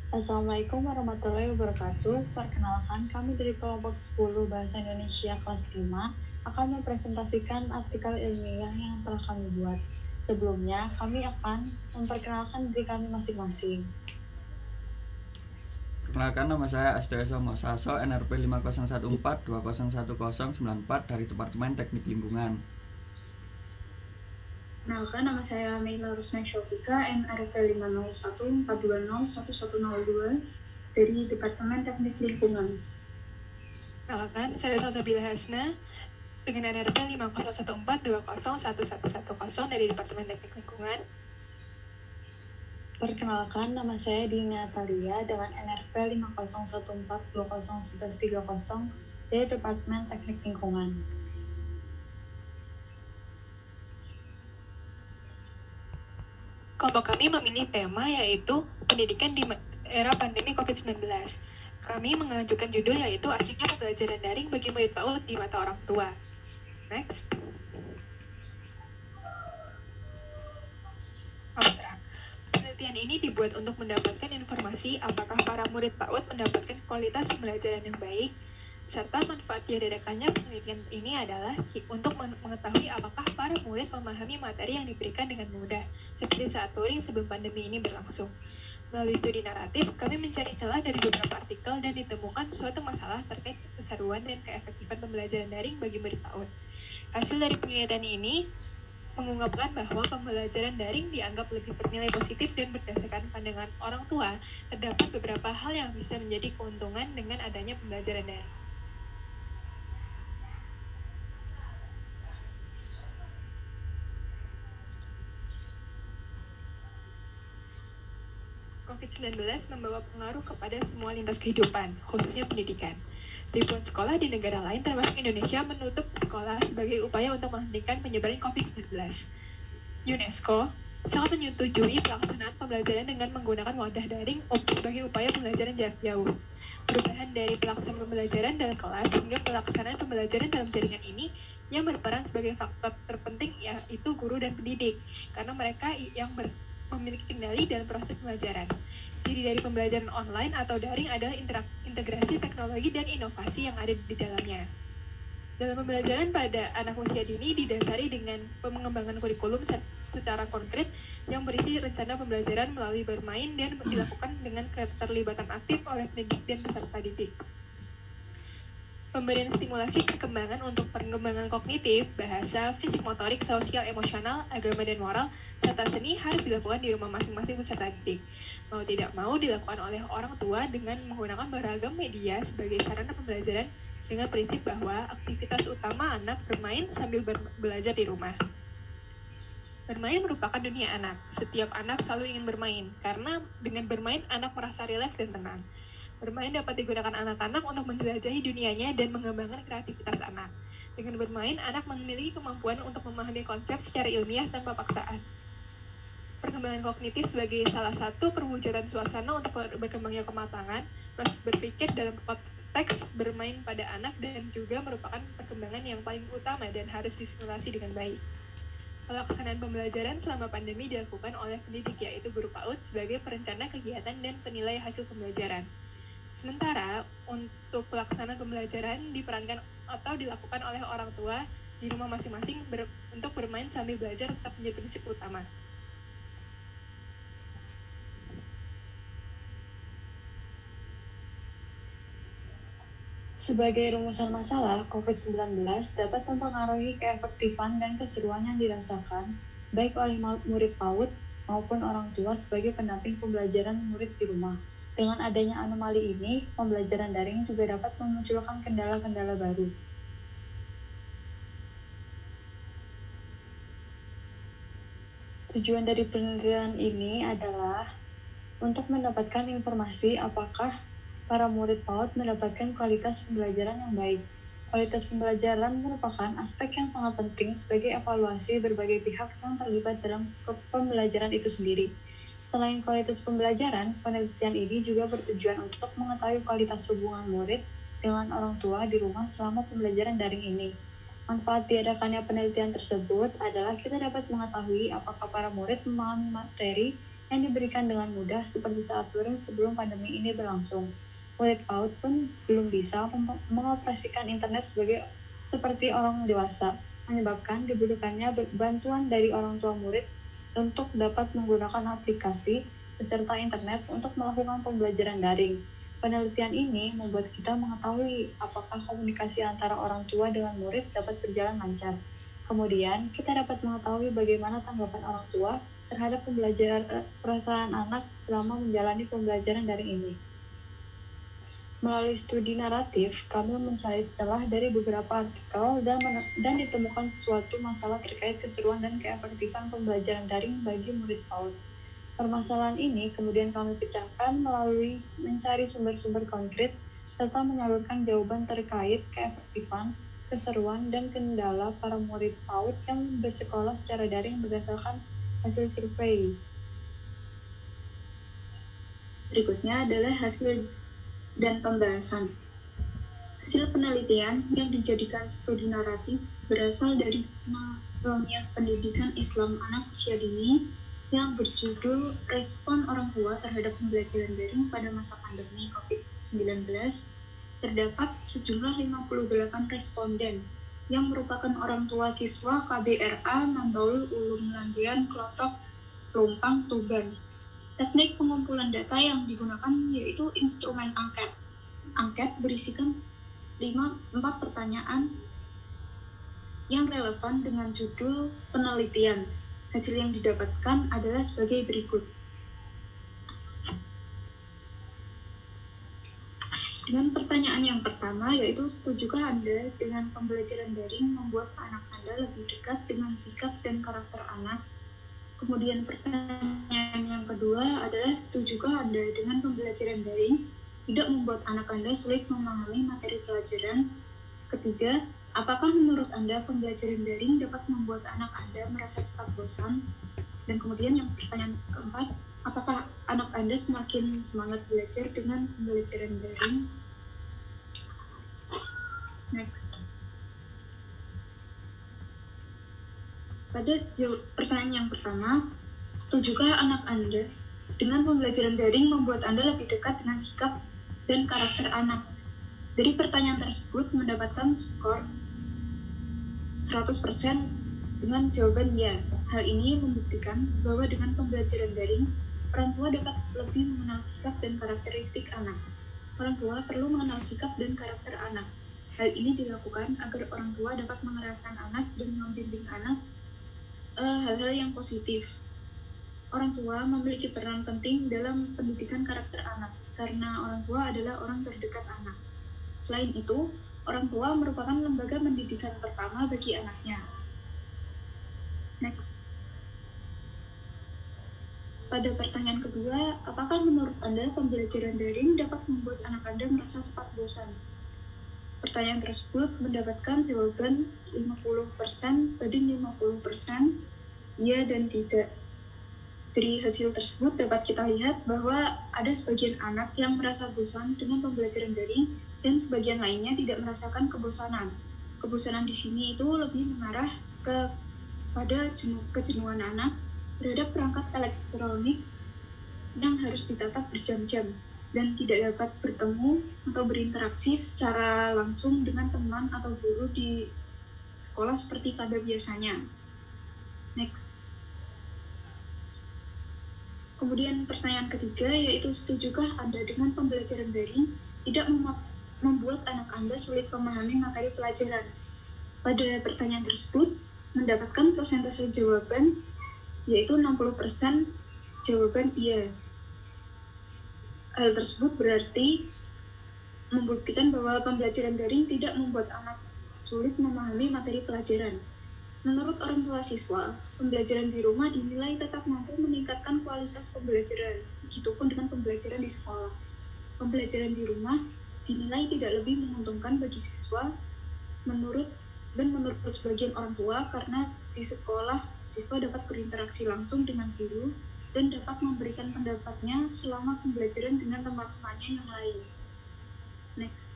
Assalamualaikum warahmatullahi wabarakatuh. Perkenalkan, kami dari kelompok 10 Bahasa Indonesia kelas 5 akan mempresentasikan artikel ilmiah yang telah kami buat. Sebelumnya, kami akan memperkenalkan diri kami masing-masing. Perkenalkan, nama saya Asdeso Mosaso, NRP 5014201094 dari Departemen Teknik Lingkungan. Perkenalkan, nama saya Meila Rusna Syaufika, NRP 50142011102 dari Departemen Teknik Lingkungan. Perkenalkan, saya Salsabila Hasna dengan NRP 501420111110 dari Departemen Teknik Lingkungan. Perkenalkan, nama saya Dina Natalia dengan NRP 5014201130 dari Departemen Teknik Lingkungan. Kelompok kami memilih tema yaitu pendidikan di era pandemi COVID-19. Kami mengajukan judul yaitu asyiknya pembelajaran daring bagi murid PAUD di mata orang tua. Next. Penelitian ini dibuat untuk mendapatkan informasi apakah para murid PAUD mendapatkan kualitas pembelajaran yang baik, serta manfaat diadakannya penelitian ini adalah untuk mengetahui apakah para murid memahami materi yang diberikan dengan mudah, seperti saat touring sebelum pandemi ini berlangsung. Melalui studi naratif, kami mencari celah dari beberapa artikel dan ditemukan suatu masalah terkait keseruan dan keefektifan pembelajaran daring bagi murid PAUD. Hasil dari penelitian ini mengungkapkan bahwa pembelajaran daring dianggap lebih bernilai positif dan berdasarkan pandangan orang tua, terdapat beberapa hal yang bisa menjadi keuntungan dengan adanya pembelajaran daring. COVID-19 membawa pengaruh kepada semua lintas kehidupan, khususnya pendidikan. Ribuan sekolah di negara lain termasuk Indonesia menutup sekolah sebagai upaya untuk menghentikan penyebaran COVID-19. UNESCO sangat menyetujui pelaksanaan pembelajaran dengan menggunakan wadah daring sebagai upaya pembelajaran jarak jauh. Perubahan dari pelaksanaan pembelajaran dalam kelas hingga pelaksanaan pembelajaran dalam jaringan ini yang berperan sebagai faktor terpenting yaitu guru dan pendidik, karena mereka yang memiliki kendali dalam proses pembelajaran. Jadi dari pembelajaran online atau daring adalah integrasi teknologi dan inovasi yang ada di dalamnya. Dalam pembelajaran pada anak usia dini didasari dengan pengembangan kurikulum secara konkret yang berisi rencana pembelajaran melalui bermain dan dilakukan dengan keterlibatan aktif oleh pendidik dan peserta didik. Pemberian stimulasi perkembangan untuk pengembangan kognitif, bahasa, fisik motorik, sosial, emosional, agama dan moral, serta seni harus dilakukan di rumah masing-masing peserta didik. Mau tidak mau dilakukan oleh orang tua dengan menggunakan beragam media sebagai sarana pembelajaran dengan prinsip bahwa aktivitas utama anak bermain sambil belajar di rumah. Bermain merupakan dunia anak. Setiap anak selalu ingin bermain, karena dengan bermain anak merasa rileks dan tenang. Bermain dapat digunakan anak-anak untuk menjelajahi dunianya dan mengembangkan kreativitas anak. Dengan bermain, anak memiliki kemampuan untuk memahami konsep secara ilmiah tanpa paksaan. Perkembangan kognitif sebagai salah satu perwujudan suasana untuk berkembangnya kematangan, proses berpikir dalam konteks bermain pada anak dan juga merupakan perkembangan yang paling utama dan harus disimulasi dengan baik. Pelaksanaan pembelajaran selama pandemi dilakukan oleh pendidik yaitu guru PAUD sebagai perencana kegiatan dan penilai hasil pembelajaran. Sementara untuk pelaksanaan pembelajaran diperankan atau dilakukan oleh orang tua di rumah masing-masing untuk bermain sambil belajar tetap menjadi prinsip utama. Sebagai rumusan masalah, COVID-19 dapat mempengaruhi keefektifan dan keseruan yang dirasakan baik oleh murid PAUD maupun orang tua sebagai pendamping pembelajaran murid di rumah. Dengan adanya anomali ini, pembelajaran daring juga dapat memunculkan kendala-kendala baru. Tujuan dari penelitian ini adalah untuk mendapatkan informasi apakah para murid PAUD mendapatkan kualitas pembelajaran yang baik. Kualitas pembelajaran merupakan aspek yang sangat penting sebagai evaluasi berbagai pihak yang terlibat dalam pembelajaran itu sendiri. Selain kualitas pembelajaran, penelitian ini juga bertujuan untuk mengetahui kualitas hubungan murid dengan orang tua di rumah selama pembelajaran daring ini. Manfaat diadakannya penelitian tersebut adalah kita dapat mengetahui apakah para murid memahami materi yang diberikan dengan mudah seperti saat luring sebelum pandemi ini berlangsung. Murid PAUD pun belum bisa mengoperasikan internet seperti orang dewasa, menyebabkan dibutuhkannya bantuan dari orang tua murid untuk dapat menggunakan aplikasi beserta internet untuk melakukan pembelajaran daring. Penelitian ini membuat kita mengetahui apakah komunikasi antara orang tua dengan murid dapat berjalan lancar. Kemudian, kita dapat mengetahui bagaimana tanggapan orang tua terhadap perasaan anak selama menjalani pembelajaran daring ini. Melalui studi naratif, kami mencari celah dari beberapa artikel dan ditemukan suatu masalah terkait keseruan dan keefektifan pembelajaran daring bagi murid PAUD. Permasalahan ini kemudian kami pecahkan melalui mencari sumber-sumber konkret serta menyalurkan jawaban terkait keefektifan, keseruan, dan kendala para murid PAUD yang bersekolah secara daring berdasarkan hasil survei. Berikutnya adalah hasil dan pembahasan. Hasil penelitian yang dijadikan studi naratif berasal dari ilmiah pendidikan Islam anak usia dini yang berjudul Respon Orang Tua Terhadap Pembelajaran Daring pada Masa Pandemi COVID-19. Terdapat sejumlah 58 responden yang merupakan orang tua siswa KBRA Nandaul Ulum Landian Klotok Pelumpang Tuban. Teknik pengumpulan data yang digunakan yaitu instrumen angket. Angket berisikan 4 pertanyaan yang relevan dengan judul penelitian. Hasil yang didapatkan adalah sebagai berikut. Dengan pertanyaan yang pertama, yaitu setujukah Anda dengan pembelajaran daring membuat anak Anda lebih dekat dengan sikap dan karakter anak? Kemudian pertanyaan yang kedua adalah setujukah Anda dengan pembelajaran daring tidak membuat anak Anda sulit memahami materi pelajaran? Ketiga, apakah menurut Anda pembelajaran daring dapat membuat anak Anda merasa cepat bosan? Dan kemudian yang pertanyaan keempat, apakah anak Anda semakin semangat belajar dengan pembelajaran daring? Next. Pada pertanyaan yang pertama, setujukah anak Anda dengan pembelajaran daring membuat Anda lebih dekat dengan sikap dan karakter anak? Dari pertanyaan tersebut mendapatkan skor 100% dengan jawaban ya. Hal ini membuktikan bahwa dengan pembelajaran daring, orang tua dapat lebih mengenal sikap dan karakteristik anak. Orang tua perlu mengenal sikap dan karakter anak. Hal ini dilakukan agar orang tua dapat mengarahkan anak dan membimbing anak hal-hal yang positif. Orang tua memiliki peran penting dalam pendidikan karakter anak, karena orang tua adalah orang terdekat anak. Selain itu, orang tua merupakan lembaga pendidikan pertama bagi anaknya. Next. Pada pertanyaan kedua, apakah menurut Anda pembelajaran daring dapat membuat anak Anda merasa cepat bosan? Pertanyaan tersebut mendapatkan jawaban 50% banding 50%, ya dan tidak. Dari hasil tersebut dapat kita lihat bahwa ada sebagian anak yang merasa bosan dengan pembelajaran daring dan sebagian lainnya tidak merasakan kebosanan. Kebosanan di sini itu lebih mengarah pada kejenuhan anak terhadap perangkat elektronik yang harus ditatap berjam-jam dan tidak dapat bertemu atau berinteraksi secara langsung dengan teman atau guru di sekolah seperti pada biasanya. Next. Kemudian pertanyaan ketiga yaitu setujukah Anda dengan pembelajaran daring tidak membuat anak Anda sulit memahami materi pelajaran? Pada pertanyaan tersebut mendapatkan persentase jawaban yaitu 60% jawaban iya. Hal tersebut berarti membuktikan bahwa pembelajaran daring tidak membuat anak sulit memahami materi pelajaran. Menurut orang tua siswa, pembelajaran di rumah dinilai tetap mampu meningkatkan kualitas pembelajaran, begitupun dengan pembelajaran di sekolah. Pembelajaran di rumah dinilai tidak lebih menguntungkan bagi siswa menurut sebagian orang tua karena di sekolah siswa dapat berinteraksi langsung dengan guru dan dapat memberikan pendapatnya selama pembelajaran dengan teman-temannya yang lain. Next.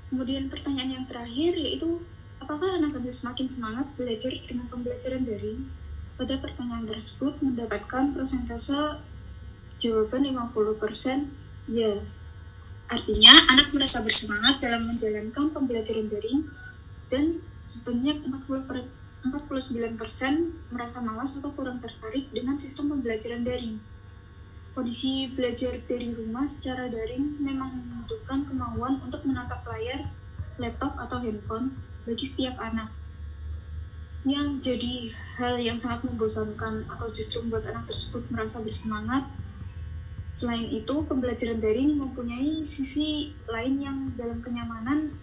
Kemudian pertanyaan yang terakhir yaitu, apakah anak Anda semakin semangat belajar dengan pembelajaran daring? pada pertanyaan tersebut mendapatkan persentase jawaban 50% ya. Artinya, anak merasa bersemangat dalam menjalankan pembelajaran daring dan sebanyak 49% merasa malas atau kurang tertarik dengan sistem pembelajaran daring. Kondisi belajar dari rumah secara daring memang membutuhkan kemauan untuk menatap layar, laptop, atau handphone bagi setiap anak. Yang jadi hal yang sangat membosankan atau justru membuat anak tersebut merasa bersemangat. Selain itu, pembelajaran daring mempunyai sisi lain yang dalam kenyamanan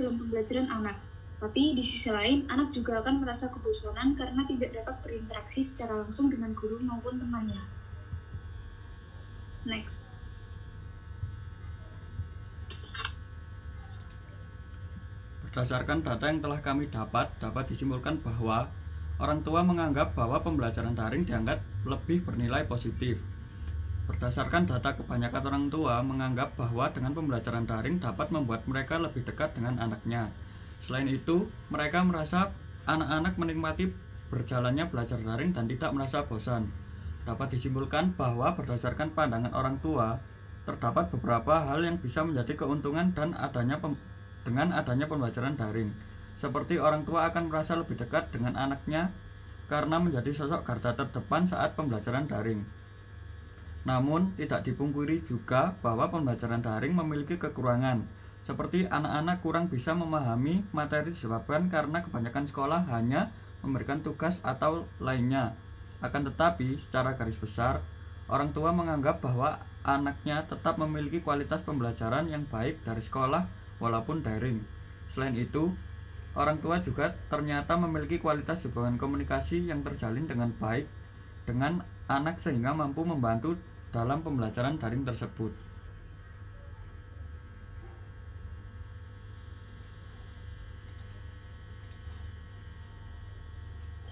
dalam pembelajaran anak. Tapi di sisi lain, anak juga akan merasa kebosanan karena tidak dapat berinteraksi secara langsung dengan guru maupun temannya. Next. Berdasarkan data yang telah kami dapat disimpulkan bahwa orang tua menganggap bahwa pembelajaran daring dianggap lebih bernilai positif. Berdasarkan data, kebanyakan orang tua menganggap bahwa dengan pembelajaran daring dapat membuat mereka lebih dekat dengan anaknya. Selain itu, mereka merasa anak-anak menikmati berjalannya belajar daring dan tidak merasa bosan. Dapat disimpulkan bahwa berdasarkan pandangan orang tua, terdapat beberapa hal yang bisa menjadi keuntungan dan dengan adanya pembelajaran daring. Seperti orang tua akan merasa lebih dekat dengan anaknya karena menjadi sosok garda terdepan saat pembelajaran daring. Namun, tidak dipungkiri juga bahwa pembelajaran daring memiliki kekurangan, seperti anak-anak kurang bisa memahami materi disebabkan karena kebanyakan sekolah hanya memberikan tugas atau lainnya. Akan tetapi, secara garis besar, orang tua menganggap bahwa anaknya tetap memiliki kualitas pembelajaran yang baik dari sekolah walaupun daring. Selain itu, orang tua juga ternyata memiliki kualitas hubungan komunikasi yang terjalin dengan baik dengan anak sehingga mampu membantu dalam pembelajaran daring tersebut.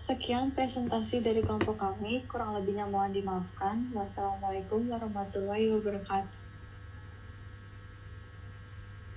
Sekian presentasi dari kelompok kami, kurang lebihnya mohon dimaafkan. Wassalamualaikum warahmatullahi wabarakatuh.